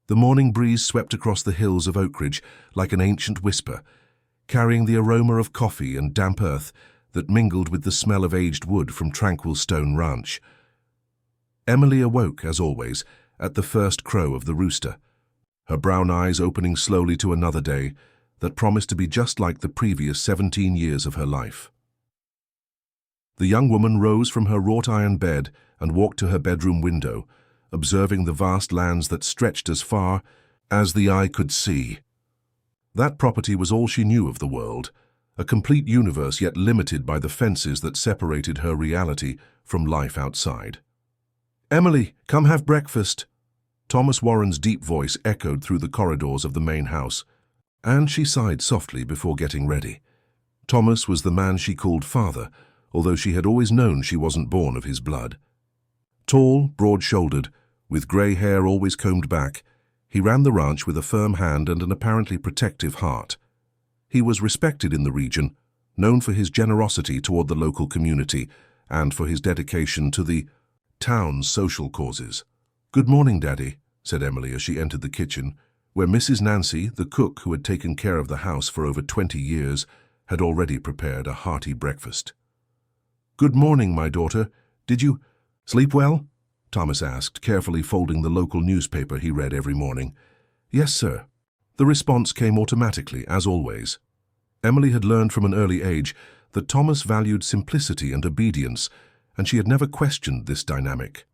The morning breeze swept across the hills of Oakridge like an ancient whisper, carrying the aroma of coffee and damp earth that mingled with the smell of aged wood from Tranquil Stone Ranch. Emily awoke, as always, at the first crow of the rooster, her brown eyes opening slowly to another day that promised to be just like the previous 17 years of her life. The young woman rose from her wrought-iron bed and walked to her bedroom window, observing the vast lands that stretched as far as the eye could see. That property was all she knew of the world, a complete universe yet limited by the fences that separated her reality from life outside. "Emily, come have breakfast." Thomas Warren's deep voice echoed through the corridors of the main house, and she sighed softly before getting ready. Thomas was the man she called father, although she had always known she wasn't born of his blood. Tall, broad-shouldered, with grey hair always combed back, he ran the ranch with a firm hand and an apparently protective heart. He was respected in the region, known for his generosity toward the local community and for his dedication to the town's social causes. "Good morning, Daddy," said Emily as she entered the kitchen, where Mrs. Nancy, the cook who had taken care of the house for over 20 years, had already prepared a hearty breakfast. "Good morning, my daughter. Did you sleep well?" Thomas asked, carefully folding the local newspaper he read every morning. "Yes, sir." The response came automatically, as always. Emily had learned from an early age that Thomas valued simplicity and obedience, and she had never questioned this dynamic.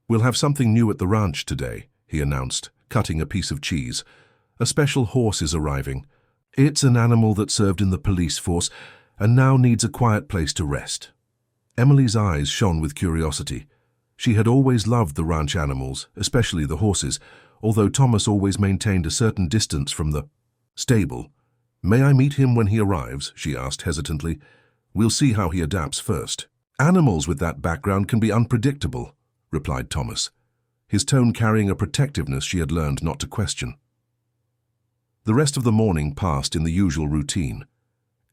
"We'll have something new at the ranch today," he announced, cutting a piece of cheese. "A special horse is arriving. It's an animal that served in the police force and now needs a quiet place to rest." Emily's eyes shone with curiosity. She had always loved the ranch animals, especially the horses, although Thomas always maintained a certain distance from the stable. "May I meet him when he arrives?" she asked hesitantly. "We'll see how he adapts first." "Animals with that background can be unpredictable," replied Thomas, his tone carrying a protectiveness she had learned not to question. The rest of the morning passed in the usual routine.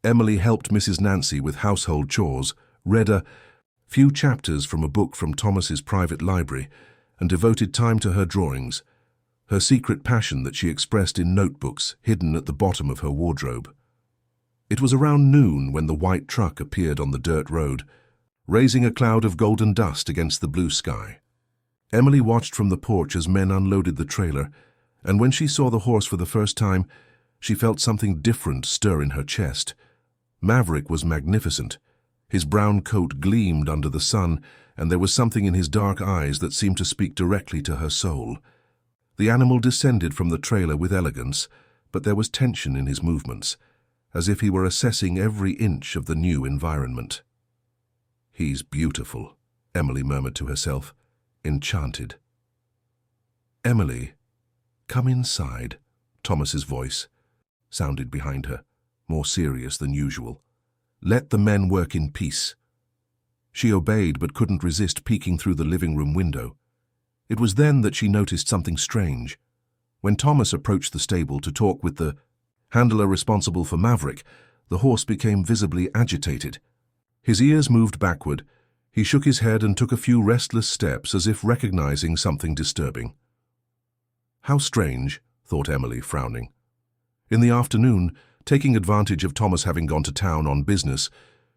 Emily helped Mrs. Nancy with household chores, read a few chapters from a book from Thomas's private library, and devoted time to her drawings, her secret passion that she expressed in notebooks hidden at the bottom of her wardrobe. It was around noon when the white truck appeared on the dirt road, raising a cloud of golden dust against the blue sky. Emily watched from the porch as men unloaded the trailer, and when she saw the horse for the first time, she felt something different stir in her chest. Maverick was magnificent. His brown coat gleamed under the sun, and there was something in his dark eyes that seemed to speak directly to her soul. The animal descended from the trailer with elegance, but there was tension in his movements, as if he were assessing every inch of the new environment. "He's beautiful," Emily murmured to herself, enchanted. "Emily, come inside," Thomas's voice sounded behind her, more serious than usual. "Let the men work in peace." She obeyed but couldn't resist peeking through the living room window. It was then that she noticed something strange. When Thomas approached the stable to talk with the handler responsible for Maverick, the horse became visibly agitated. His ears moved backward. He shook his head and took a few restless steps as if recognizing something disturbing. "How strange," thought Emily, frowning. In the afternoon, taking advantage of Thomas having gone to town on business,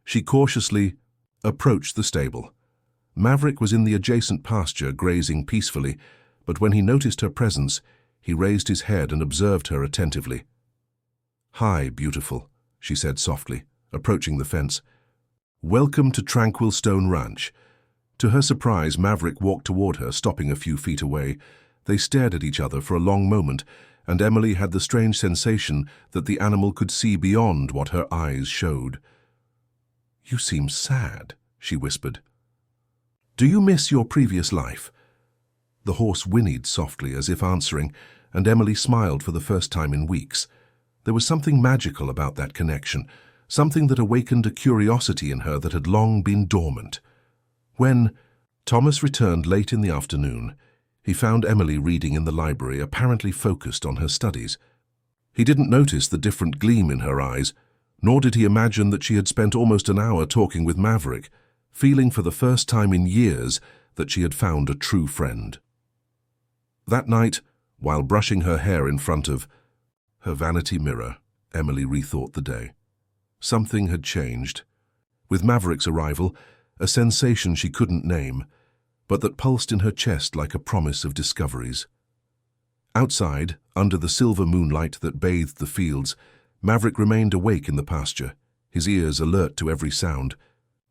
she cautiously approached the stable. Maverick was in the adjacent pasture, grazing peacefully, but when he noticed her presence, he raised his head and observed her attentively. "Hi, beautiful," she said softly, approaching the fence. "Welcome to Tranquil Stone Ranch." To her surprise, Maverick walked toward her, stopping a few feet away. They stared at each other for a long moment, and Emily had the strange sensation that the animal could see beyond what her eyes showed. "You seem sad," she whispered. "Do you miss your previous life?" The horse whinnied softly as if answering, and Emily smiled for the first time in weeks. There was something magical about that connection, something that awakened a curiosity in her that had long been dormant. When Thomas returned late in the afternoon, he found Emily reading in the library, apparently focused on her studies. He didn't notice the different gleam in her eyes, nor did he imagine that she had spent almost an hour talking with Maverick, feeling for the first time in years that she had found a true friend. That night, While brushing her hair in front of her vanity mirror, Emily rethought the day. Something had changed. With Maverick's arrival, a sensation she couldn't name, but that pulsed in her chest like a promise of discoveries. Outside, under the silver moonlight that bathed the fields, Maverick remained awake in the pasture, his ears alert to every sound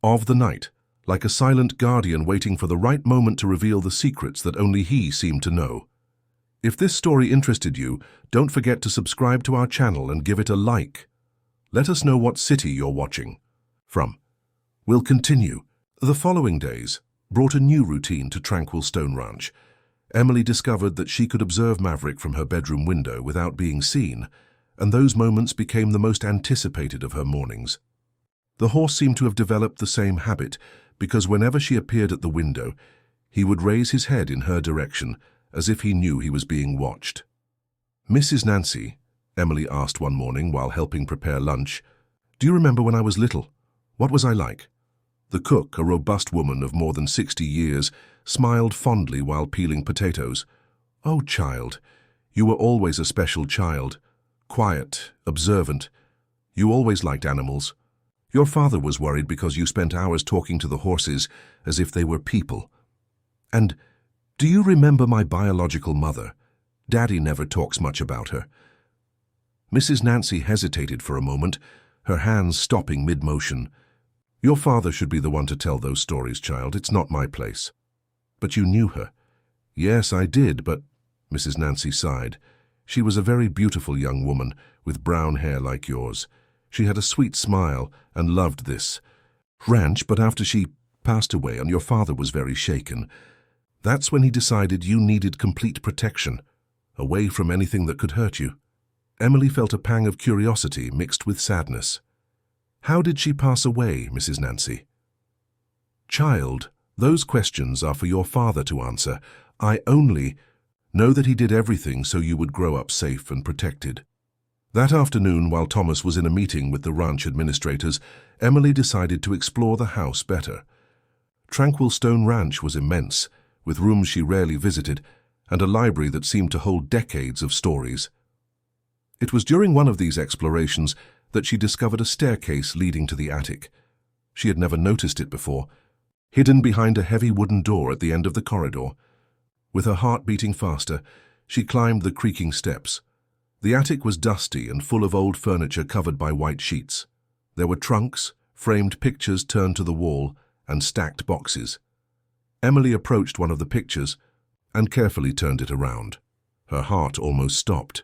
of the night, like a silent guardian waiting for the right moment to reveal the secrets that only he seemed to know. If this story interested you, don't forget to subscribe to our channel and give it a like. Let us know what city you're watching from. We'll continue. The following days brought a new routine to Tranquil Stone Ranch. Emily discovered that she could observe Maverick from her bedroom window without being seen, and those moments became the most anticipated of her mornings. The horse seemed to have developed the same habit, because whenever she appeared at the window, he would raise his head in her direction, as if he knew he was being watched. "Mrs. Nancy," Emily asked one morning while helping prepare lunch, "do you remember when I was little? What was I like?" The cook, a robust woman of more than 60 years, smiled fondly while peeling potatoes. "Oh, child, you were always a special child. Quiet, observant. You always liked animals. Your father was worried because you spent hours talking to the horses as if they were people. And do you remember my biological mother? Daddy never talks much about her." Mrs. Nancy hesitated for a moment, her hands stopping mid-motion. "Your father should be the one to tell those stories, child. It's not my place." "But you knew her." "Yes, I did, but—" Mrs. Nancy sighed. "She was a very beautiful young woman, with brown hair like yours. She had a sweet smile and loved this ranch, but after she passed away and your father was very shaken, that's when he decided you needed complete protection, away from anything that could hurt you." Emily felt a pang of curiosity mixed with sadness. "How did she pass away, Mrs. Nancy?" "Child, those questions are for your father to answer. I only know that he did everything so you would grow up safe and protected." That afternoon, while Thomas was in a meeting with the ranch administrators, Emily decided to explore the house better. Tranquil Stone Ranch was immense, with rooms she rarely visited, and a library that seemed to hold decades of stories. It was during one of these explorations that she discovered a staircase leading to the attic. She had never noticed it before, hidden behind a heavy wooden door at the end of the corridor. With her heart beating faster, she climbed the creaking steps. The attic was dusty and full of old furniture covered by white sheets. There were trunks, framed pictures turned to the wall, and stacked boxes. Emily approached one of the pictures and carefully turned it around. Her heart almost stopped.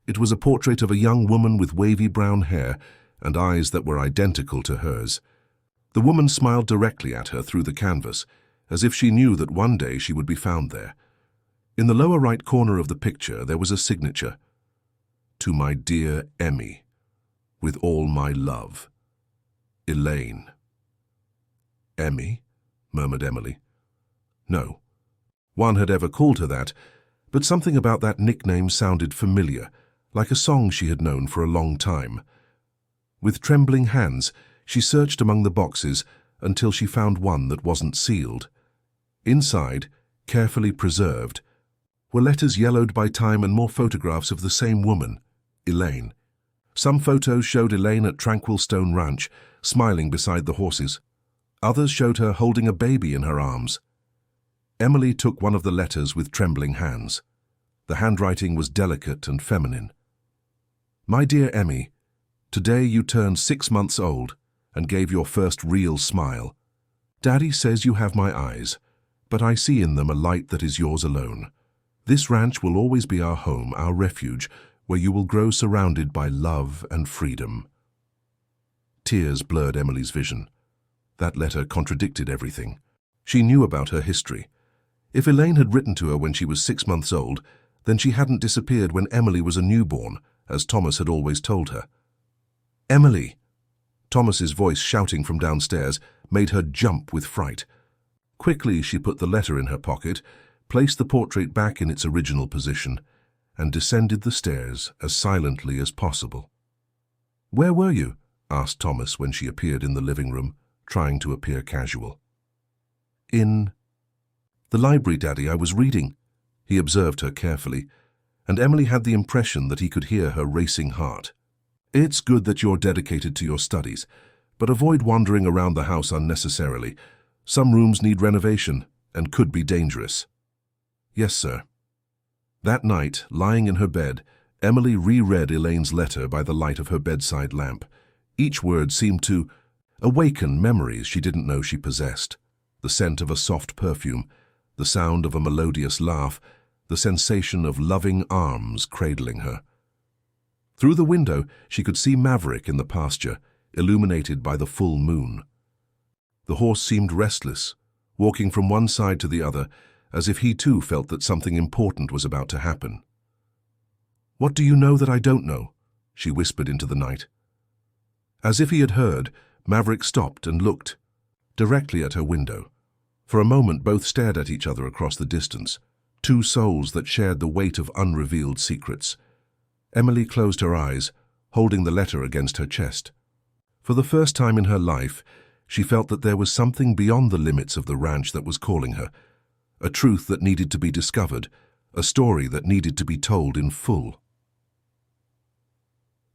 It was a portrait of a young woman with wavy brown hair and eyes that were identical to hers. The woman smiled directly at her through the canvas, as if she knew that one day she would be found there. In the lower right corner of the picture there was a signature: "To my dear Emmy, with all my love, Elaine." "Emmy?" murmured Emily. No one had ever called her that, but something about that nickname sounded familiar, like a song she had known for a long time. With trembling hands, she searched among the boxes until she found one that wasn't sealed. Inside, carefully preserved, were letters yellowed by time and more photographs of the same woman, Elaine. Some photos showed Elaine at Tranquil Stone Ranch, smiling beside the horses. Others showed her holding a baby in her arms. Emily took one of the letters with trembling hands. The handwriting was delicate and feminine. "My dear Emmy, today you turned 6 months old and gave your first real smile. Daddy says you have my eyes, but I see in them a light that is yours alone. This ranch will always be our home, our refuge, where you will grow surrounded by love and freedom." Tears blurred Emily's vision. That letter contradicted everything. She knew about her history. If Elaine had written to her when she was 6 months old, then she hadn't disappeared when Emily was a newborn, as Thomas had always told her. "Emily!" Thomas's voice shouting from downstairs made her jump with fright. Quickly she put the letter in her pocket, placed the portrait back in its original position, and descended the stairs as silently as possible. "Where were you?" asked Thomas when she appeared in the living room, trying to appear casual. "In the library, Daddy. I was reading." He observed her carefully. and Emily had the impression that he could hear her racing heart. "It's good that you're dedicated to your studies, but avoid wandering around the house unnecessarily. Some rooms need renovation and could be dangerous." "Yes, sir." That night, lying in her bed, Emily reread Elaine's letter by the light of her bedside lamp. Each word seemed to awaken memories she didn't know she possessed. The scent of a soft perfume, the sound of a melodious laugh, the sensation of loving arms cradling her. Through the window, she could see Maverick in the pasture, illuminated by the full moon. The horse seemed restless, walking from one side to the other, as if he too felt that something important was about to happen. "What do you know that I don't know?" she whispered into the night. As if he had heard, Maverick stopped and looked directly at her window. For a moment both stared at each other across the distance, two souls that shared the weight of unrevealed secrets. Emily closed her eyes, holding the letter against her chest. For the first time in her life, she felt that there was something beyond the limits of the ranch that was calling her, a truth that needed to be discovered, a story that needed to be told in full.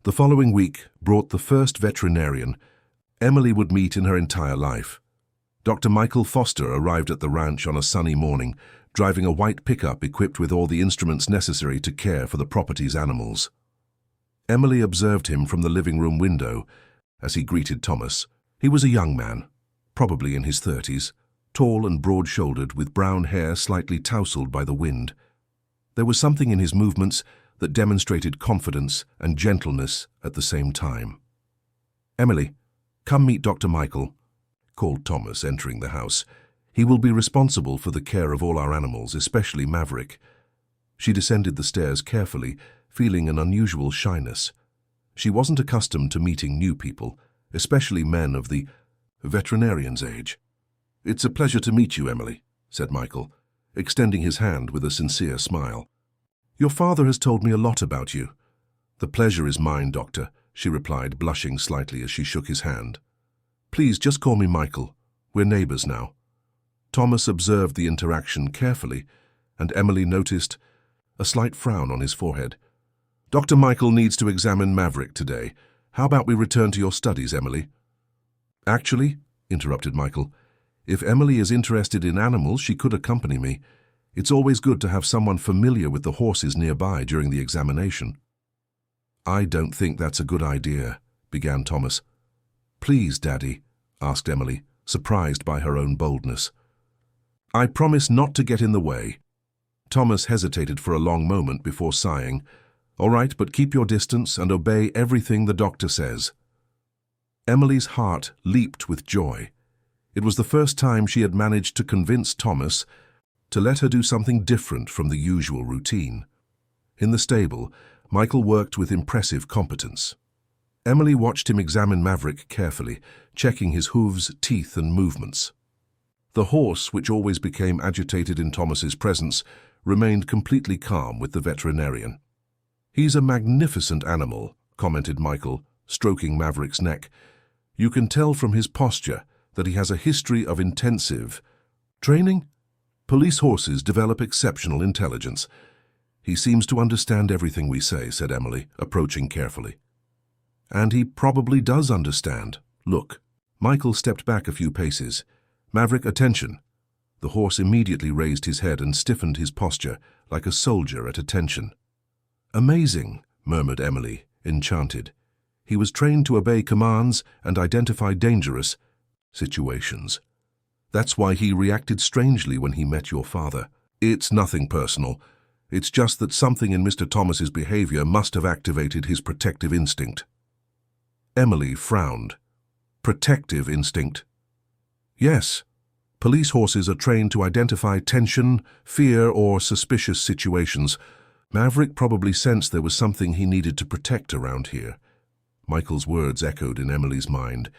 The following week brought the first veterinarian Emily would meet in her entire life. Dr. Michael Foster arrived at the ranch on a sunny morning, driving a white pickup equipped with all the instruments necessary to care for the property's animals. Emily observed him from the living room window as he greeted Thomas. He was a young man, probably in his 30s, tall and broad-shouldered, with brown hair slightly tousled by the wind. There was something in his movements that demonstrated confidence and gentleness at the same time. "Emily, come meet Dr. Michael," called Thomas, entering the house. "He will be responsible for the care of all our animals, especially Maverick." She descended the stairs carefully, feeling an unusual shyness. She wasn't accustomed to meeting new people, especially men of the veterinarian's age. "It's a pleasure to meet you, Emily," said Michael, extending his hand with a sincere smile. "Your father has told me a lot about you." "The pleasure is mine, Doctor," she replied, blushing slightly as she shook his hand. "Please just call me Michael. We're neighbors now." Thomas observed the interaction carefully, and Emily noticed a slight frown on his forehead. "Dr. Michael needs to examine Maverick today. How about we return to your studies, Emily?" "Actually," interrupted Michael, "if Emily is interested in animals, she could accompany me. It's always good to have someone familiar with the horses nearby during the examination." "I don't think that's a good idea," began Thomas. "Please, Daddy," asked Emily, surprised by her own boldness. "I promise not to get in the way." Thomas hesitated for a long moment before sighing. "All right, but keep your distance and obey everything the doctor says." Emily's heart leaped with joy. It was the first time she had managed to convince Thomas to let her do something different from the usual routine. In the stable, Michael worked with impressive competence. Emily watched him examine Maverick carefully, checking his hooves, teeth, and movements. The horse, which always became agitated in Thomas's presence, remained completely calm with the veterinarian. "He's a magnificent animal," commented Michael, stroking Maverick's neck. "You can tell from his posture that he has a history of intensive training. Police horses develop exceptional intelligence." "He seems to understand everything we say," said Emily, approaching carefully. "And he probably does understand. Look." Michael stepped back a few paces. "Maverick, attention." The horse immediately raised his head and stiffened his posture, like a soldier at attention. "Amazing," murmured Emily, enchanted. "He was trained to obey commands and identify dangerous situations. That's why he reacted strangely when he met your father. It's nothing personal. It's just that something in Mr. Thomas's behavior must have activated his protective instinct." Emily frowned. "Protective instinct?" "Yes. Police horses are trained to identify tension, fear, or suspicious situations. Maverick probably sensed there was something he needed to protect around here." Michael's words echoed in Emily's mind.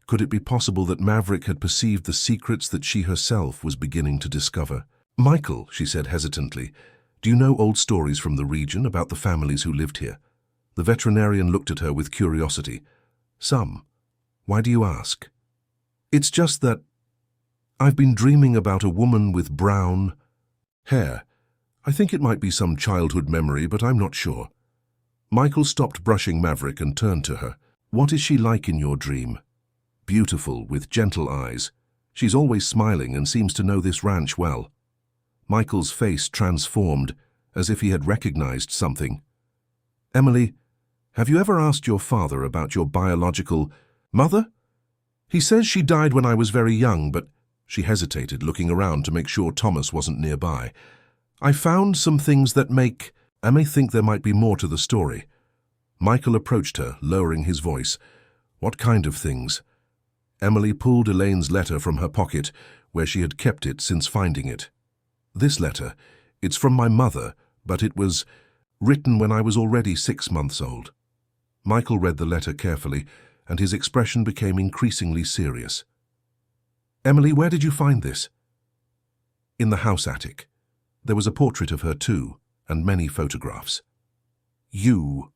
Could it be possible that Maverick had perceived the secrets that she herself was beginning to discover? "Michael," she said hesitantly, "do you know old stories from the region about the families who lived here?" The veterinarian looked at her with curiosity. "Some. Why do you ask?" "It's just that I've been dreaming about a woman with brown hair. I think it might be some childhood memory, but I'm not sure. Michael stopped brushing Maverick and turned to her. What is she like in your dream? Beautiful, with gentle eyes. She's always smiling and seems to know this ranch well. Michael's face transformed, as if he had recognized something. Emily, have you ever asked your father about your biological mother? He says she died when I was very young, but she hesitated, looking around to make sure Thomas wasn't nearby. I found some things that make Emily think there might be more to the story. Michael approached her, lowering his voice. What kind of things? Emily pulled Elaine's letter from her pocket, where she had kept it since finding it. This letter, it's from my mother, but it was written when I was already 6 months old. Michael read the letter carefully, and his expression became increasingly serious. Emily, where did you find this? In the house attic. There was a portrait of her too, and many photographs. You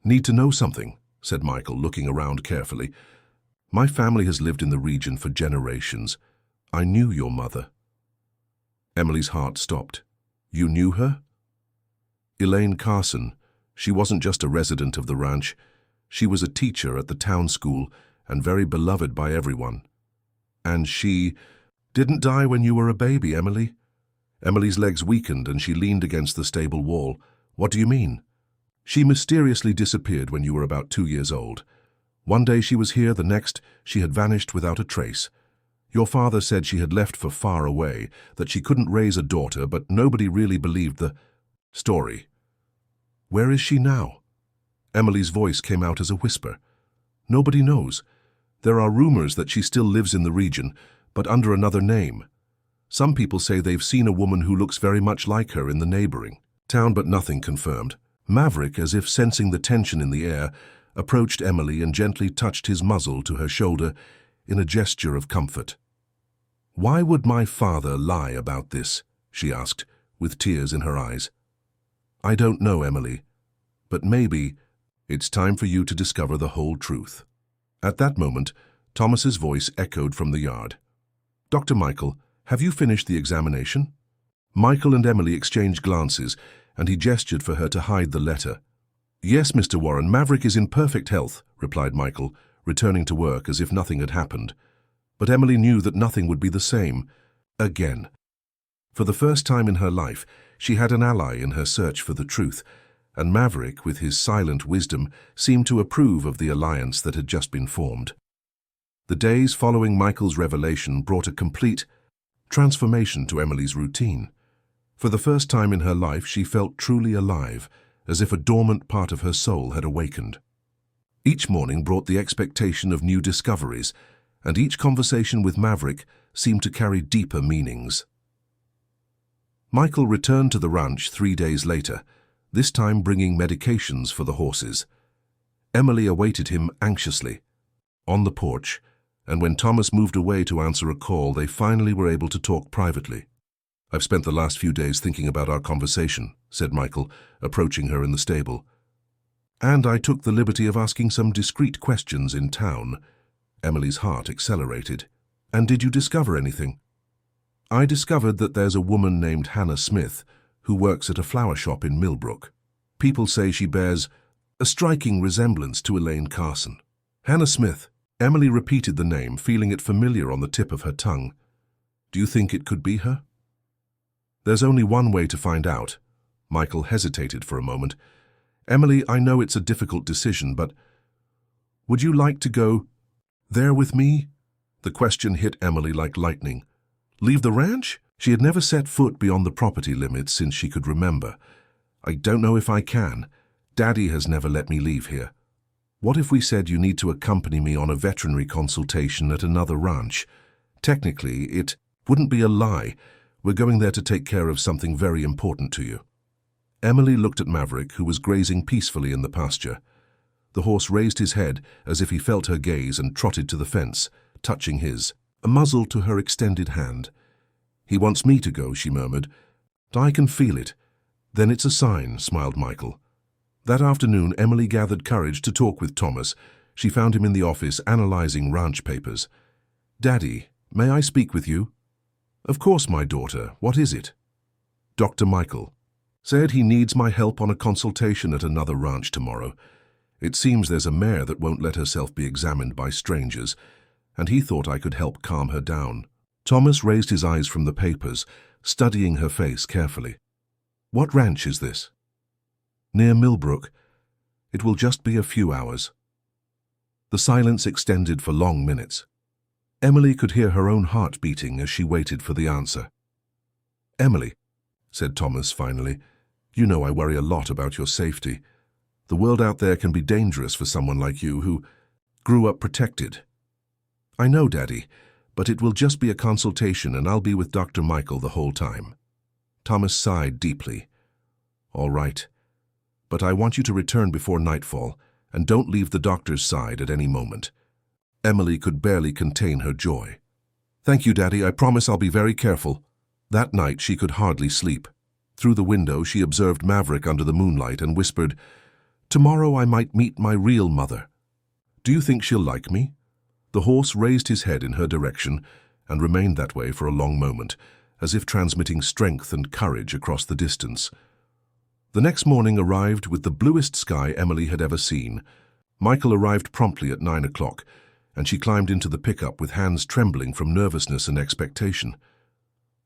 need to know something, said Michael, looking around carefully. My family has lived in the region for generations. I knew your mother. Emily's heart stopped. You knew her? Elaine Carson. She wasn't just a resident of the ranch. She was a teacher at the town school and very beloved by everyone. And she didn't die when you were a baby, Emily? Emily's legs weakened and she leaned against the stable wall. What do you mean? She mysteriously disappeared when you were about 2 years old. One day she was here, the next she had vanished without a trace. Your father said she had left for far away, that she couldn't raise a daughter, but nobody really believed the story. Where is she now? Emily's voice came out as a whisper. Nobody knows. There are rumors that she still lives in the region, but under another name. Some people say they've seen a woman who looks very much like her in the neighboring town, but nothing confirmed. Maverick, as if sensing the tension in the air, approached Emily and gently touched his muzzle to her shoulder in a gesture of comfort. Why would my father lie about this? She asked, with tears in her eyes. I don't know, Emily, but maybe it's time for you to discover the whole truth. At that moment, Thomas's voice echoed from the yard. Dr. Michael, have you finished the examination? Michael and Emily exchanged glances, and he gestured for her to hide the letter. Yes, Mr. Warren, Maverick is in perfect health, replied Michael, returning to work as if nothing had happened. But Emily knew that nothing would be the same again. For the first time in her life, she had an ally in her search for the truth, and Maverick, with his silent wisdom, seemed to approve of the alliance that had just been formed. The days following Michael's revelation brought a complete transformation to Emily's routine. For the first time in her life, she felt truly alive, as if a dormant part of her soul had awakened. Each morning brought the expectation of new discoveries, and each conversation with Maverick seemed to carry deeper meanings. Michael returned to the ranch 3 days later, this time bringing medications for the horses. Emily awaited him anxiously on the porch, and when Thomas moved away to answer a call, they finally were able to talk privately. I've spent the last few days thinking about our conversation, said Michael, approaching her in the stable. And I took the liberty of asking some discreet questions in town. Emily's heart accelerated. And did you discover anything? I discovered that there's a woman named Hannah Smith who works at a flower shop in Millbrook. People say she bears a striking resemblance to Elaine Carson. Hannah Smith. Emily repeated the name, feeling it familiar on the tip of her tongue. Do you think it could be her? There's only one way to find out. Michael hesitated for a moment. Emily, I know it's a difficult decision, but would you like to go there with me? The question hit Emily like lightning. Leave the ranch? She had never set foot beyond the property limits since she could remember. I don't know if I can. Daddy has never let me leave here. What if we said you need to accompany me on a veterinary consultation at another ranch? Technically, it wouldn't be a lie. We're going there to take care of something very important to you. Emily looked at Maverick, who was grazing peacefully in the pasture. The horse raised his head as if he felt her gaze and trotted to the fence, touching his, a muzzle to her extended hand. He wants me to go, she murmured. I can feel it. Then it's a sign, smiled Michael. That afternoon, Emily gathered courage to talk with Thomas. She found him in the office analyzing ranch papers. Daddy, may I speak with you? Of course, my daughter. What is it? Dr. Michael. Said he needs my help on a consultation at another ranch tomorrow. It seems there's a mare that won't let herself be examined by strangers, and he thought I could help calm her down. Thomas raised his eyes from the papers, studying her face carefully. What ranch is this? Near Millbrook. It will just be a few hours. The silence extended for long minutes. Emily could hear her own heart beating as she waited for the answer. Emily, said Thomas finally, you know I worry a lot about your safety. The world out there can be dangerous for someone like you who grew up protected. I know, Daddy, but it will just be a consultation and I'll be with Dr. Michael the whole time. Thomas sighed deeply. All right, but I want you to return before nightfall and don't leave the doctor's side at any moment. Emily could barely contain her joy. Thank you, Daddy, I promise I'll be very careful. That night she could hardly sleep. Through the window she observed Maverick under the moonlight and whispered, Tomorrow I might meet my real mother. Do you think she'll like me? The horse raised his head in her direction and remained that way for a long moment, as if transmitting strength and courage across the distance. The next morning arrived with the bluest sky Emily had ever seen. Michael arrived promptly at 9 o'clock, and she climbed into the pickup with hands trembling from nervousness and expectation.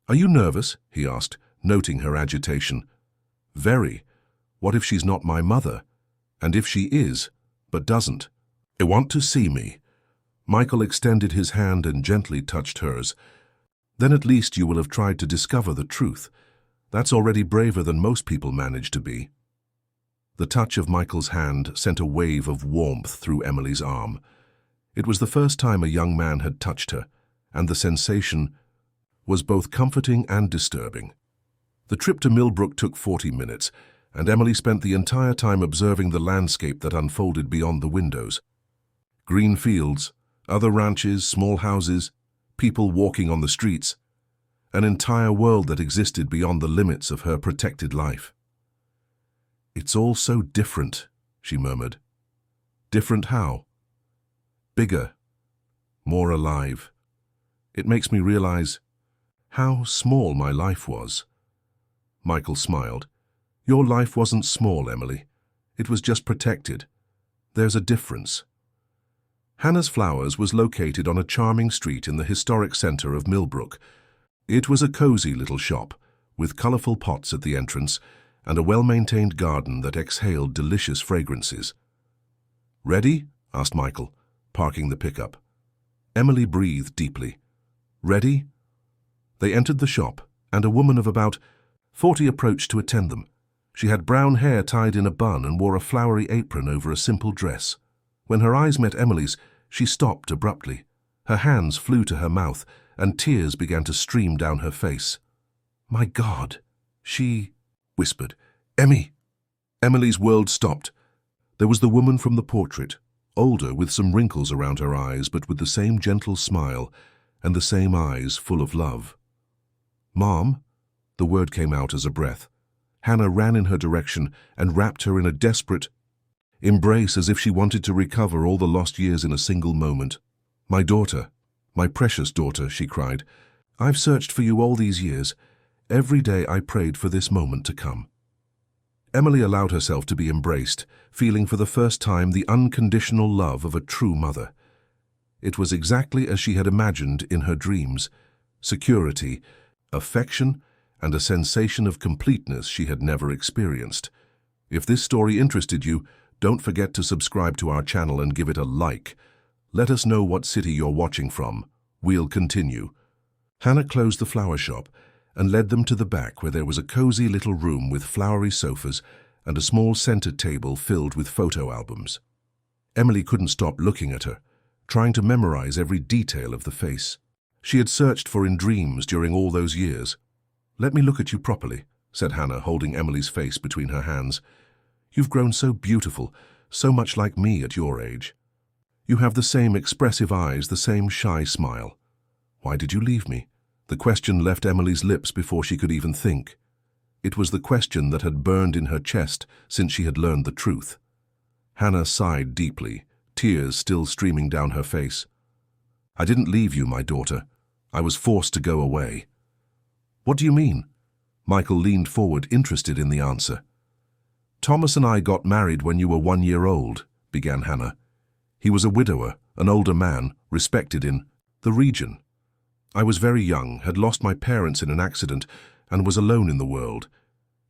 Are you nervous? He asked, noting her agitation. Very. What if she's not my mother? And if she is, but doesn't? I want to see me. Michael extended his hand and gently touched hers. Then at least you will have tried to discover the truth. That's already braver than most people manage to be. The touch of Michael's hand sent a wave of warmth through Emily's arm. It was the first time a young man had touched her, and the sensation was both comforting and disturbing. The trip to Millbrook took 40 minutes, and Emily spent the entire time observing the landscape that unfolded beyond the windows. Green fields, other ranches, small houses, people walking on the streets, an entire world that existed beyond the limits of her protected life. It's all so different, she murmured. Different how? Bigger, more alive. It makes me realize how small my life was. Michael smiled. Your life wasn't small, Emily. It was just protected. There's a difference. Hannah's Flowers was located on a charming street in the historic center of Millbrook. It was a cozy little shop, with colorful pots at the entrance and a well-maintained garden that exhaled delicious fragrances. Ready? Asked Michael, parking the pickup. Emily breathed deeply. Ready? They entered the shop, and a woman of about 40 approached to attend them. She had brown hair tied in a bun and wore a flowery apron over a simple dress. When her eyes met Emily's, she stopped abruptly. Her hands flew to her mouth, and tears began to stream down her face. My God, she whispered. Emmy! Emily's world stopped. There was the woman from the portrait, older with some wrinkles around her eyes, but with the same gentle smile and the same eyes full of love. Mom? The word came out as a breath. Hannah ran in her direction and wrapped her in a desperate embrace as if she wanted to recover all the lost years in a single moment. My daughter, my precious daughter, she cried. I've searched for you all these years. Every day I prayed for this moment to come. Emily allowed herself to be embraced, feeling for the first time the unconditional love of a true mother. It was exactly as she had imagined in her dreams: security, affection, and a sensation of completeness she had never experienced. If this story interested you, don't forget to subscribe to our channel and give it a like. Let us know what city you're watching from. We'll continue. Hannah closed the flower shop and led them to the back, where there was a cozy little room with flowery sofas and a small center table filled with photo albums. Emily couldn't stop looking at her, trying to memorize every detail of the face she had searched for in dreams during all those years. Let me look at you properly, said Hannah, holding Emily's face between her hands. You've grown so beautiful, so much like me at your age. You have the same expressive eyes, the same shy smile. Why did you leave me? The question left Emily's lips before she could even think. It was the question that had burned in her chest since she had learned the truth. Hannah sighed deeply, tears still streaming down her face. I didn't leave you, my daughter. I was forced to go away. What do you mean? Michael leaned forward, interested in the answer. "Thomas and I got married when you were 1 year old," began Hannah. "He was a widower, an older man, respected in the region. I was very young, had lost my parents in an accident, and was alone in the world.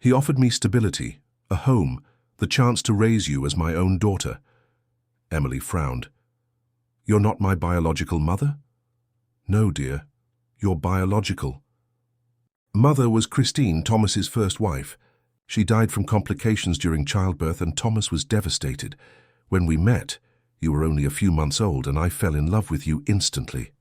He offered me stability, a home, the chance to raise you as my own daughter." Emily frowned. "You're not my biological mother?" "No, dear. You're biological." Mother was Christine, Thomas's first wife. She died from complications during childbirth, and Thomas was devastated. When we met, you were only a few months old, and I fell in love with you instantly."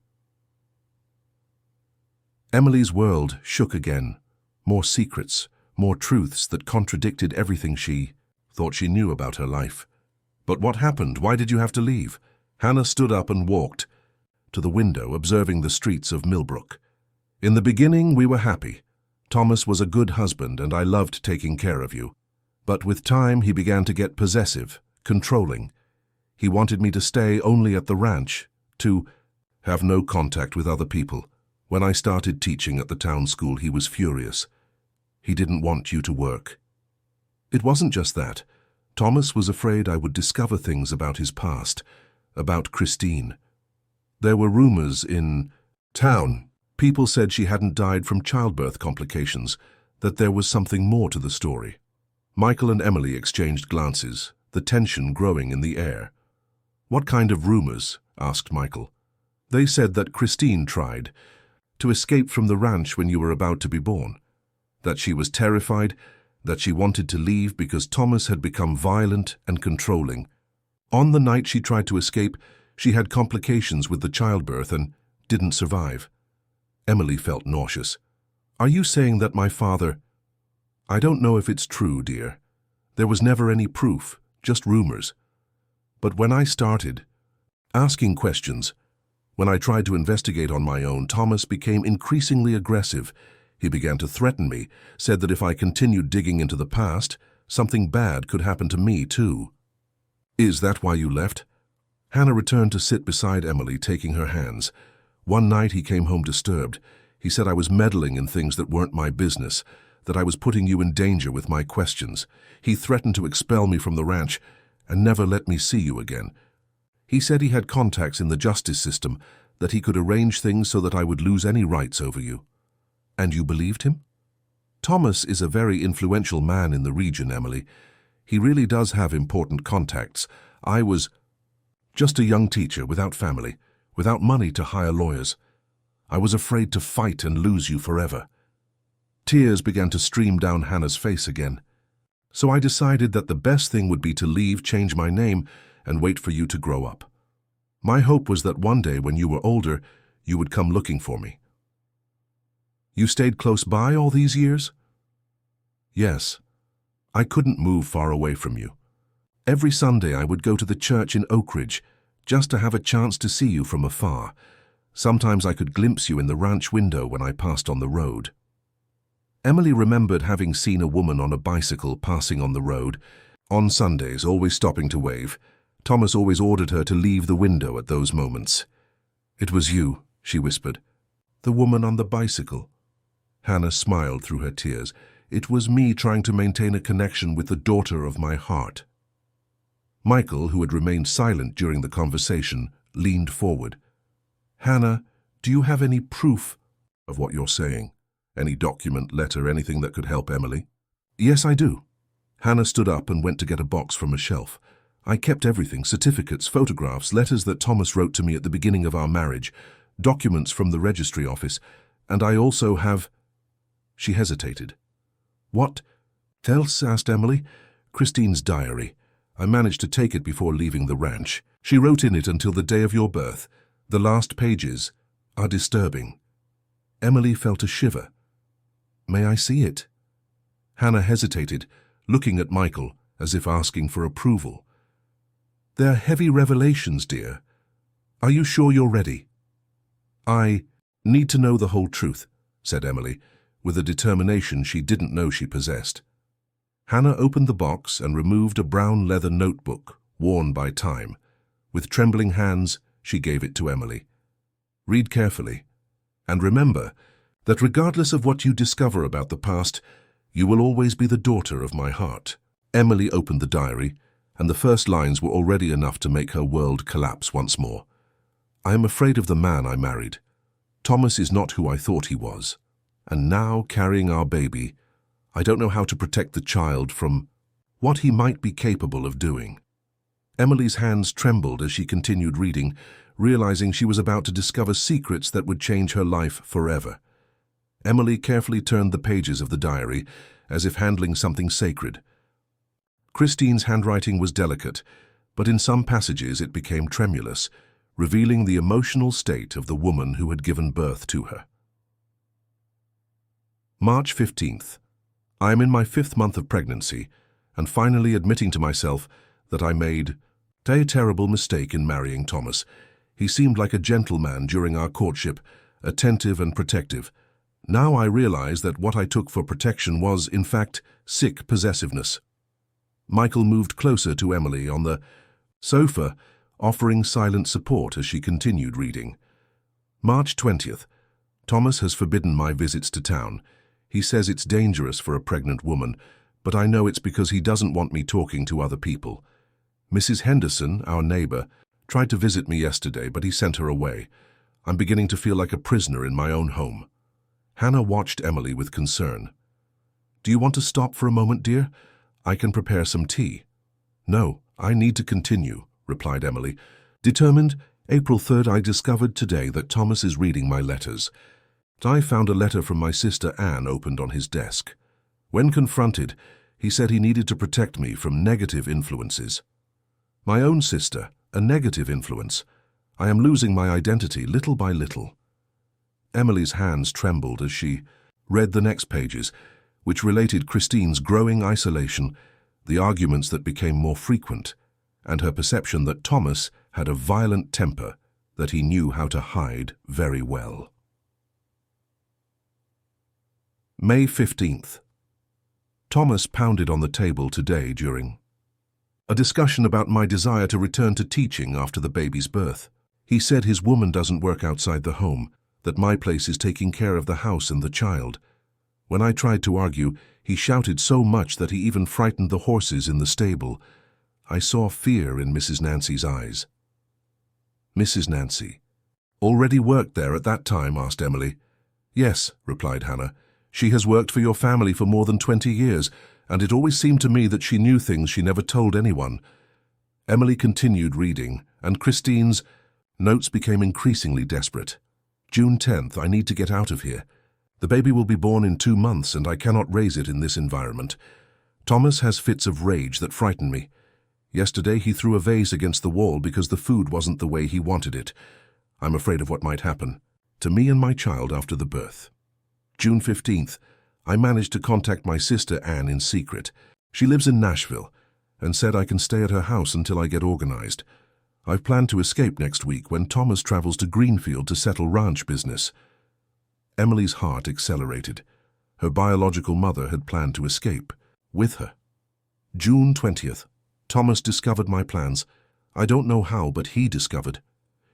Emily's world shook again. More secrets, more truths that contradicted everything she thought she knew about her life. "But what happened? Why did you have to leave?" Hannah stood up and walked to the window, observing the streets of Millbrook. "In the beginning, we were happy. Thomas was a good husband, and I loved taking care of you. But with time, he began to get possessive, controlling. He wanted me to stay only at the ranch, to have no contact with other people. When I started teaching at the town school, he was furious. He didn't want you to work. It wasn't just that. Thomas was afraid I would discover things about his past, about Christine. There were rumors in town. People said she hadn't died from childbirth complications, that there was something more to the story." Michael and Emily exchanged glances, the tension growing in the air. "What kind of rumors?" asked Michael. "They said that Christine tried to escape from the ranch when you were about to be born, that she was terrified, that she wanted to leave because Thomas had become violent and controlling. On the night she tried to escape, she had complications with the childbirth and didn't survive." Emily felt nauseous. "Are you saying that my father—" "I don't know if it's true, dear. There was never any proof, just rumors. But when I started asking questions, when I tried to investigate on my own, Thomas became increasingly aggressive. He began to threaten me, said that if I continued digging into the past, something bad could happen to me too." "Is that why you left?" Hannah returned to sit beside Emily, taking her hands. "One night he came home disturbed. He said I was meddling in things that weren't my business, that I was putting you in danger with my questions. He threatened to expel me from the ranch and never let me see you again. He said he had contacts in the justice system, that he could arrange things so that I would lose any rights over you." "And you believed him?" "Thomas is a very influential man in the region, Emily. He really does have important contacts. I was just a young teacher without family, without money to hire lawyers. I was afraid to fight and lose you forever." Tears began to stream down Hannah's face again. "So I decided that the best thing would be to leave, change my name, and wait for you to grow up. My hope was that one day when you were older, you would come looking for me." "You stayed close by all these years?" "Yes. I couldn't move far away from you. Every Sunday I would go to the church in Oakridge, just to have a chance to see you from afar. Sometimes I could glimpse you in the ranch window when I passed on the road." Emily remembered having seen a woman on a bicycle passing on the road. On Sundays, always stopping to wave. Thomas always ordered her to leave the window at those moments. "It was you," she whispered. "The woman on the bicycle." Hannah smiled through her tears. "It was me trying to maintain a connection with the daughter of my heart." Michael, who had remained silent during the conversation, leaned forward. "Hannah, do you have any proof of what you're saying? Any document, letter, anything that could help Emily?" "Yes, I do." Hannah stood up and went to get a box from a shelf. "I kept everything, certificates, photographs, letters that Thomas wrote to me at the beginning of our marriage, documents from the registry office, and I also have—" She hesitated. "What else?" asked Emily. "Christine's diary. I managed to take it before leaving the ranch. She wrote in it until the day of your birth. The last pages are disturbing." Emily felt a shiver. "May I see it?" Hannah hesitated, looking at Michael as if asking for approval. "They're heavy revelations, dear. Are you sure you're ready?" "I need to know the whole truth," said Emily, with a determination she didn't know she possessed. Hannah opened the box and removed a brown leather notebook, worn by time. With trembling hands, she gave it to Emily. "Read carefully. And remember that regardless of what you discover about the past, you will always be the daughter of my heart. Emily opened the diary, and the first lines were already enough to make her world collapse once more. I am afraid of the man I married. Thomas is not who I thought he was. And now, carrying our baby, I don't know how to protect the child from what he might be capable of doing. Emily's hands trembled as she continued reading, realizing she was about to discover secrets that would change her life forever. Emily carefully turned the pages of the diary, as if handling something sacred. Christine's handwriting was delicate, but in some passages it became tremulous, revealing the emotional state of the woman who had given birth to her. March 15th. I am in my 5th month of pregnancy, and finally admitting to myself that I made a terrible mistake in marrying Thomas. He seemed like a gentleman during our courtship, attentive and protective. Now I realize that what I took for protection was, in fact, sick possessiveness. Michael moved closer to Emily on the sofa, offering silent support as she continued reading. March 20th. Thomas has forbidden my visits to town. He says it's dangerous for a pregnant woman, but I know it's because he doesn't want me talking to other people. Mrs. Henderson, our neighbor, tried to visit me yesterday, but he sent her away. I'm beginning to feel like a prisoner in my own home. Hannah watched Emily with concern. Do you want to stop for a moment, dear? I can prepare some tea. No, I need to continue, replied Emily. Determined, April 3rd, I discovered today that Thomas is reading my letters. I found a letter from my sister Anne opened on his desk. When confronted, he said he needed to protect me from negative influences. My own sister, a negative influence. I am losing my identity little by little. Emily's hands trembled as she read the next pages, which related Christine's growing isolation, the arguments that became more frequent, and her perception that Thomas had a violent temper that he knew how to hide very well. May 15th. Thomas pounded on the table today during a discussion about my desire to return to teaching after the baby's birth. He said his woman doesn't work outside the home, that my place is taking care of the house and the child. When I tried to argue, he shouted so much that he even frightened the horses in the stable. I saw fear in Mrs. Nancy's eyes. Mrs. Nancy already worked there at that time, asked Emily. Yes, replied Hannah. She has worked for your family for more than 20 years, and it always seemed to me that she knew things she never told anyone. Emily continued reading, and Christine's notes became increasingly desperate. June 10th, I need to get out of here. The baby will be born in 2 months, and I cannot raise it in this environment. Thomas has fits of rage that frighten me. Yesterday he threw a vase against the wall because the food wasn't the way he wanted it. I'm afraid of what might happen to me and my child after the birth. June 15th, I managed to contact my sister Anne in secret. She lives in Nashville and said I can stay at her house until I get organized. I've planned to escape next week when Thomas travels to Greenfield to settle ranch business. Emily's heart accelerated. Her biological mother had planned to escape with her. June 20th, Thomas discovered my plans. I don't know how, but he discovered.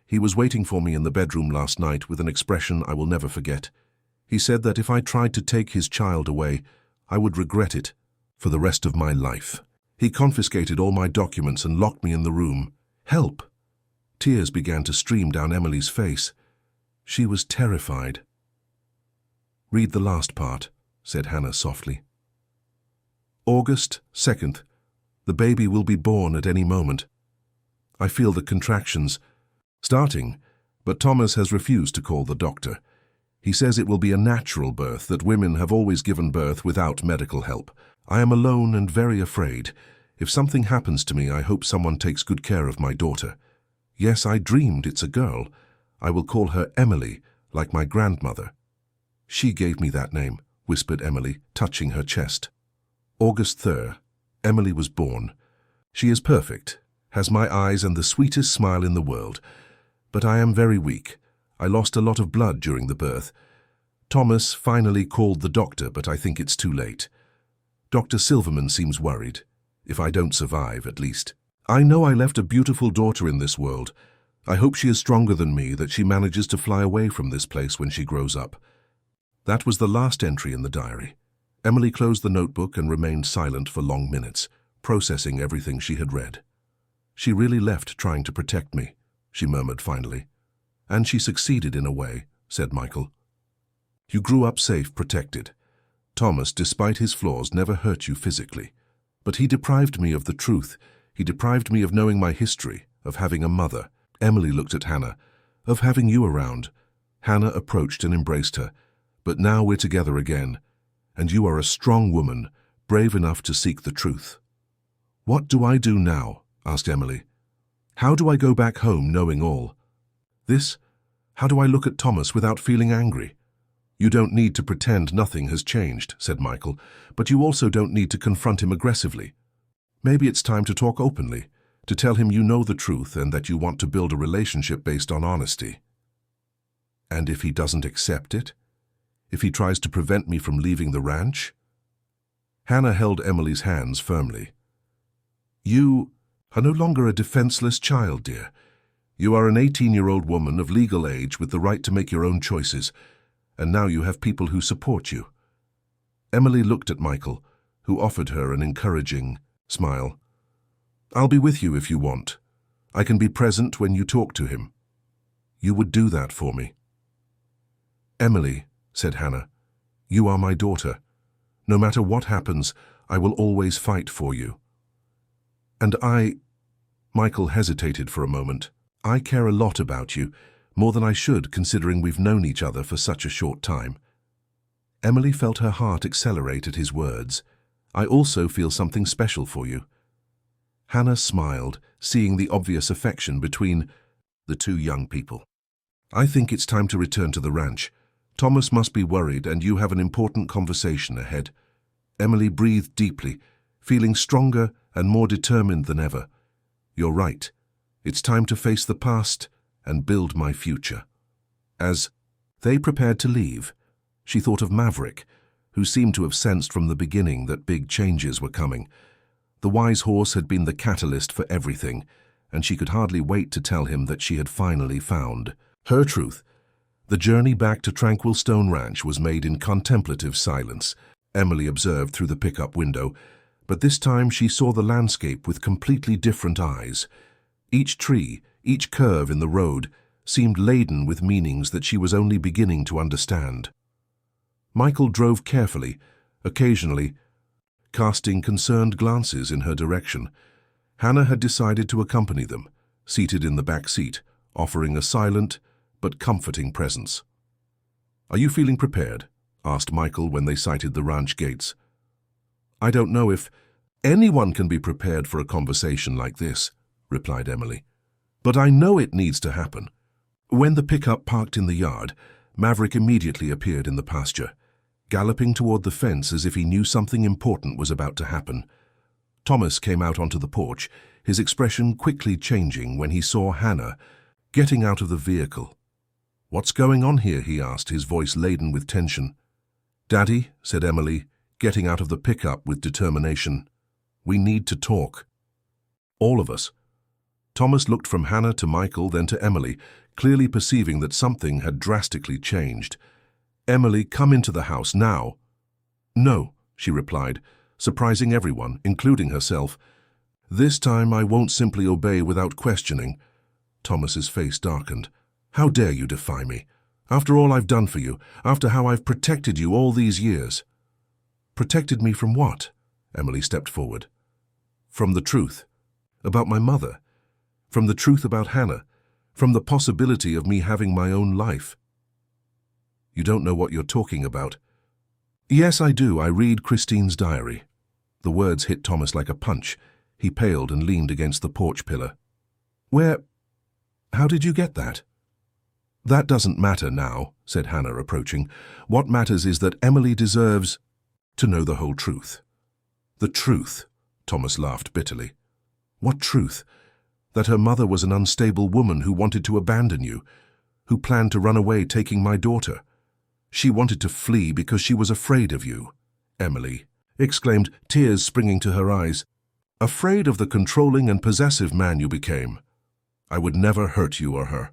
He was waiting for me in the bedroom last night with an expression I will never forget. He said that if I tried to take his child away, I would regret it for the rest of my life. He confiscated all my documents and locked me in the room. Help! Tears began to stream down Emily's face. She was terrified. Read the last part, said Hannah softly. August 2nd. The baby will be born at any moment. I feel the contractions starting, but Thomas has refused to call the doctor. He says it will be a natural birth, that women have always given birth without medical help. I am alone and very afraid. If something happens to me, I hope someone takes good care of my daughter. Yes, I dreamed it's a girl. I will call her Emily, like my grandmother. She gave me that name, whispered Emily, touching her chest. August 3rd. Emily was born. She is perfect, has my eyes and the sweetest smile in the world. But I am very weak. I lost a lot of blood during the birth. Thomas finally called the doctor, but I think it's too late. Dr. Silverman seems worried. If I don't survive, at least. I know I left a beautiful daughter in this world. I hope she is stronger than me, that she manages to fly away from this place when she grows up. That was the last entry in the diary. Emily closed the notebook and remained silent for long minutes, processing everything she had read. She really left trying to protect me, she murmured finally. And she succeeded in a way, said Michael. You grew up safe, protected. Thomas, despite his flaws, never hurt you physically. But he deprived me of the truth. He deprived me of knowing my history, of having a mother. Emily looked at Hannah. Of having you around. Hannah approached and embraced her. But now we're together again. And you are a strong woman, brave enough to seek the truth. What do I do now? Asked Emily. How do I go back home knowing all? How do I look at Thomas without feeling angry? You don't need to pretend nothing has changed, said Michael, but you also don't need to confront him aggressively. Maybe it's time to talk openly, to tell him you know the truth and that you want to build a relationship based on honesty. And if he doesn't accept it? If he tries to prevent me from leaving the ranch? Hannah held Emily's hands firmly. You are no longer a defenseless child, dear. You are an 18-year-old woman of legal age with the right to make your own choices, and now you have people who support you. Emily looked at Michael, who offered her an encouraging smile. I'll be with you if you want. I can be present when you talk to him. You would do that for me. Emily, said Hannah, you are my daughter. No matter what happens, I will always fight for you. And Michael hesitated for a moment. I care a lot about you, more than I should considering we've known each other for such a short time. Emily felt her heart accelerate at his words. I also feel something special for you. Hannah smiled, seeing the obvious affection between the two young people. I think it's time to return to the ranch. Thomas must be worried and you have an important conversation ahead. Emily breathed deeply, feeling stronger and more determined than ever. You're right. It's time to face the past and build my future. As they prepared to leave, she thought of Maverick, who seemed to have sensed from the beginning that big changes were coming. The wise horse had been the catalyst for everything, and she could hardly wait to tell him that she had finally found her truth. The journey back to Tranquil Stone Ranch was made in contemplative silence. Emily observed through the pickup window, but this time she saw the landscape with completely different eyes. Each tree, each curve in the road, seemed laden with meanings that she was only beginning to understand. Michael drove carefully, occasionally casting concerned glances in her direction. Hannah had decided to accompany them, seated in the back seat, offering a silent but comforting presence. Are you feeling prepared? Asked Michael when they sighted the ranch gates. I don't know if anyone can be prepared for a conversation like this, replied Emily. But I know it needs to happen. When the pickup parked in the yard, Maverick immediately appeared in the pasture, galloping toward the fence as if he knew something important was about to happen. Thomas came out onto the porch, his expression quickly changing when he saw Hannah getting out of the vehicle. What's going on here? He asked, his voice laden with tension. Daddy, said Emily, getting out of the pickup with determination. We need to talk. All of us. Thomas looked from Hannah to Michael, then to Emily, clearly perceiving that something had drastically changed. Emily, come into the house now. No, she replied, surprising everyone, including herself. This time I won't simply obey without questioning. Thomas's face darkened. How dare you defy me? After all I've done for you, after how I've protected you all these years. Protected me from what? Emily stepped forward. From the truth. About my mother. From the truth about Hannah. From the possibility of me having my own life. You don't know what you're talking about. Yes, I do. I read Christine's diary. The words hit Thomas like a punch. He paled and leaned against the porch pillar. How did you get that? That doesn't matter now, said Hannah, approaching. What matters is that Emily deserves to know the whole truth. The truth, Thomas laughed bitterly. What truth? That her mother was an unstable woman who wanted to abandon you, who planned to run away taking my daughter. She wanted to flee because she was afraid of you, Emily exclaimed, tears springing to her eyes. Afraid of the controlling and possessive man you became. I would never hurt you or her.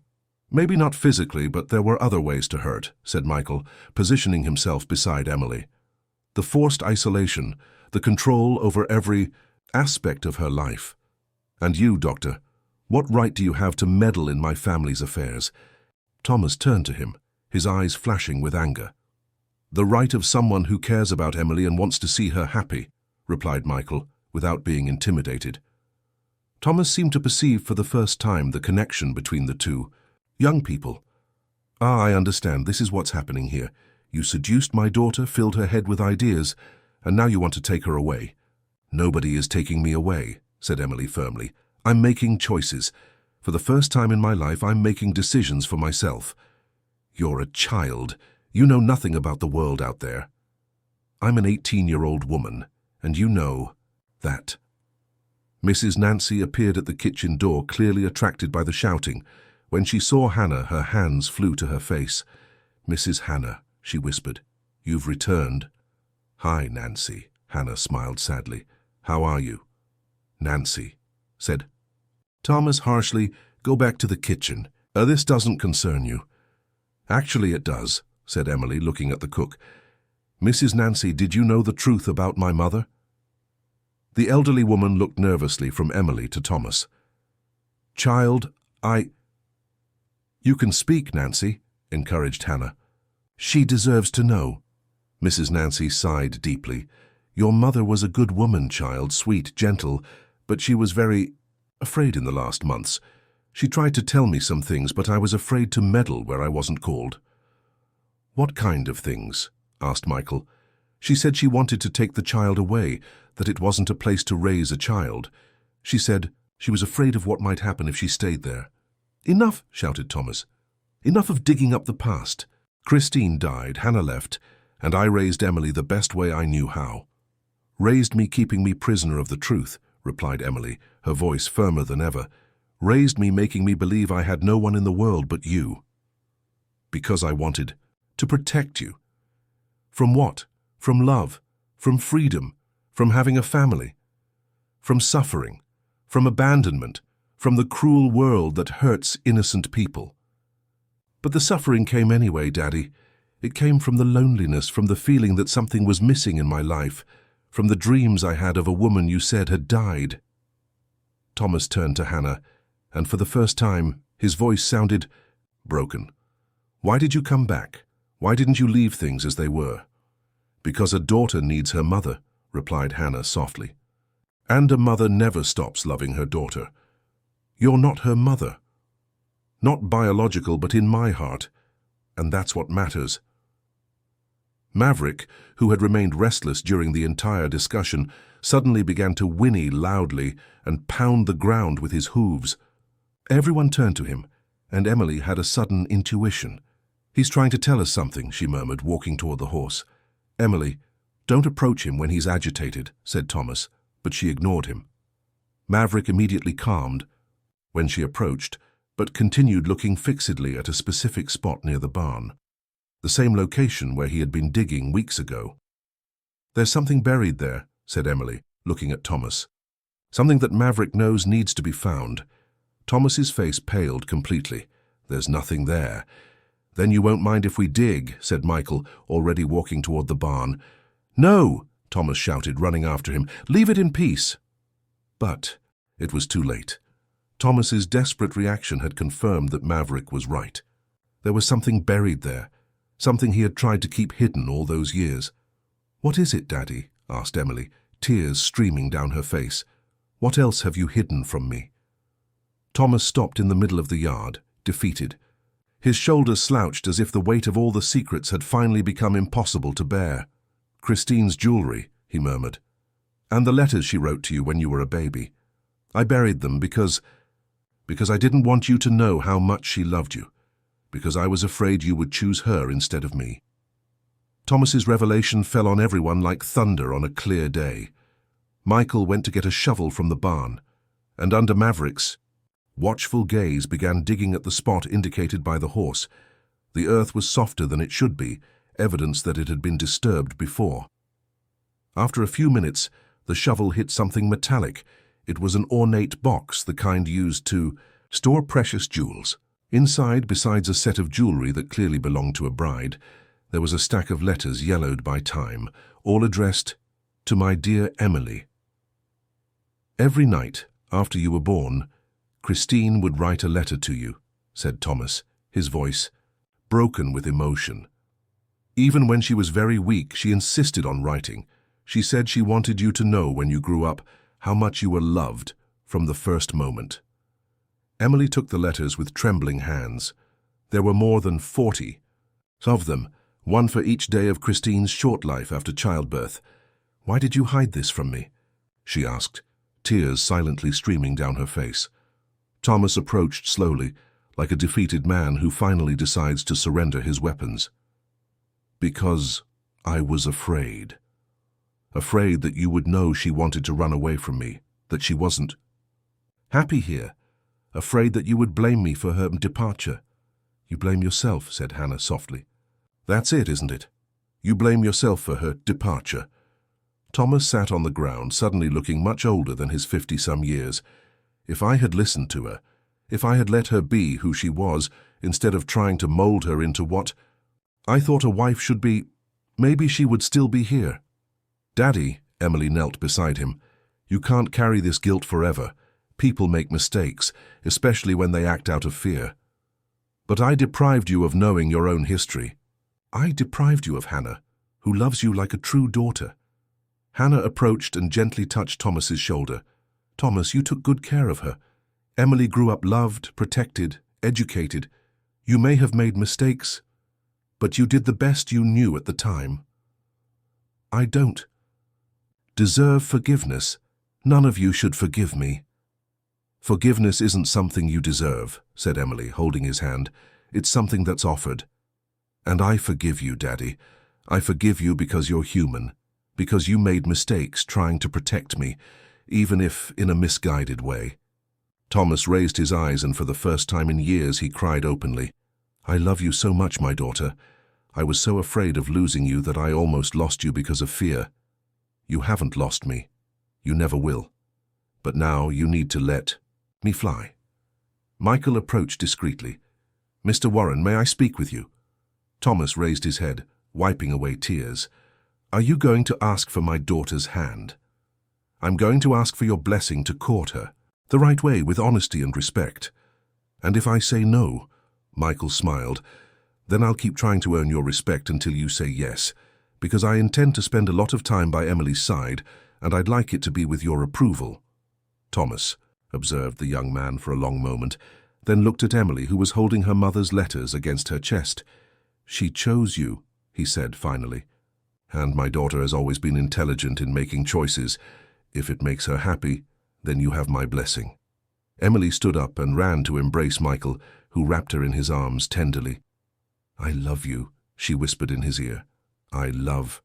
Maybe not physically, but there were other ways to hurt, said Michael, positioning himself beside Emily. The forced isolation, the control over every aspect of her life. And you, Doctor, what right do you have to meddle in my family's affairs? Thomas turned to him, his eyes flashing with anger. The right of someone who cares about Emily and wants to see her happy, replied Michael, without being intimidated. Thomas seemed to perceive for the first time the connection between the two. Young people. Ah, I understand. This is what's happening here. You seduced my daughter, filled her head with ideas, and now you want to take her away. Nobody is taking me away, said Emily firmly. I'm making choices. For the first time in my life, I'm making decisions for myself. You're a child. You know nothing about the world out there. I'm an 18-year-old woman, and you know that. Mrs. Nancy appeared at the kitchen door, clearly attracted by the shouting. When she saw Hannah, her hands flew to her face. Mrs. Hannah, she whispered, you've returned. Hi, Nancy, Hannah smiled sadly. How are you? Nancy said. Thomas harshly, go back to the kitchen. This doesn't concern you. Actually, it does, said Emily, looking at the cook. Mrs. Nancy, did you know the truth about my mother? The elderly woman looked nervously from Emily to Thomas. Child, You can speak, Nancy, encouraged Hannah. She deserves to know. Mrs. Nancy sighed deeply. Your mother was a good woman, child, sweet, gentle, but she was very afraid in the last months. She tried to tell me some things, but I was afraid to meddle where I wasn't called. What kind of things? Asked Michael. She said she wanted to take the child away, that it wasn't a place to raise a child. She said she was afraid of what might happen if she stayed there. Enough, shouted Thomas. Enough of digging up the past. Christine died, Hannah left, and I raised Emily the best way I knew how. Raised me keeping me prisoner of the truth, replied Emily, her voice firmer than ever. Raised me making me believe I had no one in the world but you. Because I wanted to protect you. From what? From love, from freedom, from having a family, from suffering, from abandonment, from the cruel world that hurts innocent people. But the suffering came anyway, Daddy. It came from the loneliness, from the feeling that something was missing in my life, from the dreams I had of a woman you said had died. Thomas turned to Hannah, and for the first time, his voice sounded broken. Why did you come back? Why didn't you leave things as they were? Because a daughter needs her mother, replied Hannah softly. And a mother never stops loving her daughter. You're not her mother. Not biological, but in my heart. And that's what matters. Maverick, who had remained restless during the entire discussion, suddenly began to whinny loudly and pound the ground with his hooves. Everyone turned to him, and Emily had a sudden intuition. He's trying to tell us something, she murmured, walking toward the horse. Emily, don't approach him when he's agitated, said Thomas, but she ignored him. Maverick immediately calmed when she approached, but continued looking fixedly at a specific spot near the barn, the same location where he had been digging weeks ago. There's something buried there, said Emily, looking at Thomas. Something that Maverick knows needs to be found. Thomas's face paled completely. There's nothing there. Then you won't mind if we dig, said Michael, already walking toward the barn. No, Thomas shouted, running after him. Leave it in peace. But it was too late. Thomas's desperate reaction had confirmed that Maverick was right. There was something buried there, something he had tried to keep hidden all those years. What is it, Daddy? Asked Emily, tears streaming down her face. What else have you hidden from me? Thomas stopped in the middle of the yard, defeated. His shoulders slouched as if the weight of all the secrets had finally become impossible to bear. Christine's jewelry, he murmured. And the letters she wrote to you when you were a baby. I buried them because I didn't want you to know how much she loved you, because I was afraid you would choose her instead of me. Thomas's revelation fell on everyone like thunder on a clear day. Michael went to get a shovel from the barn, and under Maverick's watchful gaze began digging at the spot indicated by the horse. The earth was softer than it should be, evidence that it had been disturbed before. After a few minutes, the shovel hit something metallic. It was an ornate box, the kind used to store precious jewels. Inside, besides a set of jewelry that clearly belonged to a bride, there was a stack of letters yellowed by time, all addressed to my dear Emily. Every night, after you were born, Christine would write a letter to you, said Thomas, his voice broken with emotion. Even when she was very weak, she insisted on writing. She said she wanted you to know when you grew up how much you were loved from the first moment. Emily took the letters with trembling hands. There were more than 40 of them, one for each day of Christine's short life after childbirth. Why did you hide this from me? She asked, tears silently streaming down her face. Thomas approached slowly, like a defeated man who finally decides to surrender his weapons. Because I was afraid. Afraid that you would know she wanted to run away from me, that she wasn't happy here. Afraid that you would blame me for her departure. You blame yourself, said Hannah softly. That's it, isn't it? You blame yourself for her departure. Thomas sat on the ground, suddenly looking much older than his 50-some years. If I had listened to her, if I had let her be who she was, instead of trying to mold her into what I thought a wife should be, maybe she would still be here. Daddy, Emily knelt beside him, you can't carry this guilt forever. People make mistakes, especially when they act out of fear. But I deprived you of knowing your own history. I deprived you of Hannah, who loves you like a true daughter. Hannah approached and gently touched Thomas's shoulder. Thomas, you took good care of her. Emily grew up loved, protected, educated. You may have made mistakes, but you did the best you knew at the time. I don't deserve forgiveness. None of you should forgive me. Forgiveness isn't something you deserve, said Emily, holding his hand. It's something that's offered. And I forgive you, Daddy. I forgive you because you're human, because you made mistakes trying to protect me, even if in a misguided way. Thomas raised his eyes, and for the first time in years he cried openly. I love you so much, my daughter. I was so afraid of losing you that I almost lost you because of fear. You haven't lost me. You never will. But now you need to let me fly. Michael approached discreetly. Mr. Warren, may I speak with you? Thomas raised his head, wiping away tears. Are you going to ask for my daughter's hand? I'm going to ask for your blessing to court her, the right way, with honesty and respect. And if I say no, Michael smiled, then I'll keep trying to earn your respect until you say yes, because I intend to spend a lot of time by Emily's side, and I'd like it to be with your approval. Thomas, observed the young man for a long moment, then looked at Emily, who was holding her mother's letters against her chest. She chose you, he said finally. And my daughter has always been intelligent in making choices. If it makes her happy, then you have my blessing. Emily stood up and ran to embrace Michael, who wrapped her in his arms tenderly. I love you, she whispered in his ear. I love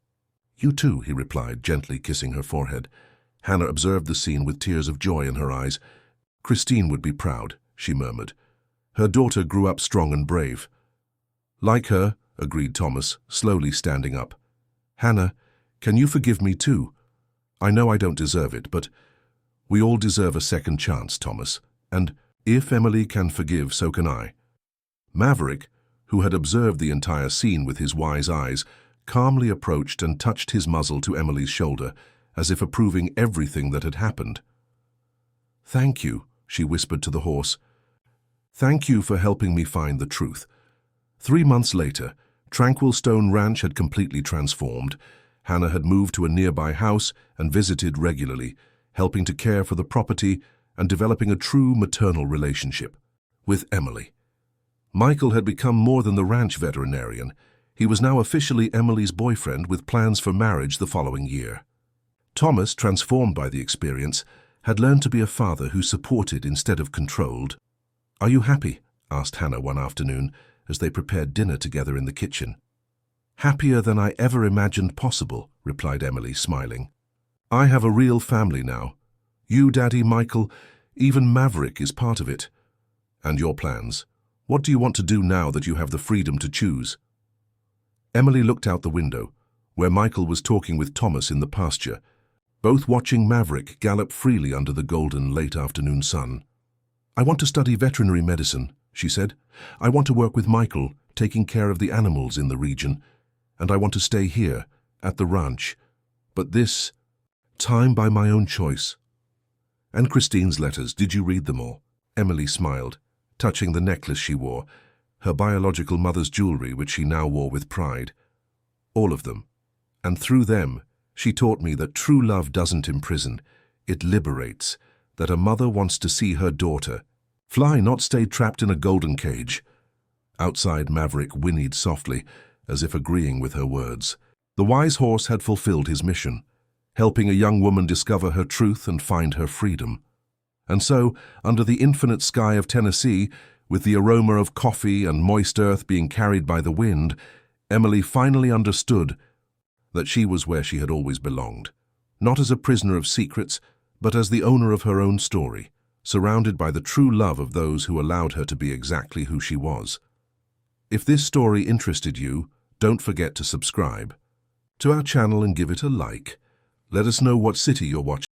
you too, he replied, gently kissing her forehead. Hannah observed the scene with tears of joy in her eyes. Christine would be proud, she murmured. Her daughter grew up strong and brave. Like her, agreed Thomas, slowly standing up. Hannah, can you forgive me too? I know I don't deserve it, but we all deserve a second chance, Thomas. And if Emily can forgive, so can I. Maverick, who had observed the entire scene with his wise eyes, calmly approached and touched his muzzle to Emily's shoulder, as if approving everything that had happened. Thank you, she whispered to the horse. Thank you for helping me find the truth. 3 months later, Tranquil Stone Ranch had completely transformed. Hannah had moved to a nearby house and visited regularly, helping to care for the property and developing a true maternal relationship with Emily. Michael had become more than the ranch veterinarian. He was now officially Emily's boyfriend, with plans for marriage the following year. Thomas, transformed by the experience, had learned to be a father who supported instead of controlled. Are you happy? Asked Hannah one afternoon as they prepared dinner together in the kitchen. Happier than I ever imagined possible, replied Emily, smiling. I have a real family now. You, Daddy, Michael, even Maverick is part of it. And your plans? What do you want to do now that you have the freedom to choose? Emily looked out the window, where Michael was talking with Thomas in the pasture, both watching Maverick gallop freely under the golden late afternoon sun. I want to study veterinary medicine, she said. "I want to work with Michael, taking care of the animals in the region, and I want to stay here, at the ranch. But this time by my own choice." "And Christine's letters, did you read them all?" Emily smiled, touching the necklace she wore, her biological mother's jewelry which she now wore with pride. "All of them. And through them, she taught me that true love doesn't imprison, it liberates, that a mother wants to see her daughter fly, not stay trapped in a golden cage." Outside, Maverick whinnied softly, as if agreeing with her words. The wise horse had fulfilled his mission, helping a young woman discover her truth and find her freedom. And so, under the infinite sky of Tennessee, with the aroma of coffee and moist earth being carried by the wind, Emily finally understood that she was where she had always belonged, not as a prisoner of secrets, but as the owner of her own story, surrounded by the true love of those who allowed her to be exactly who she was. If this story interested you, don't forget to subscribe to our channel and give it a like. Let us know what city you're watching.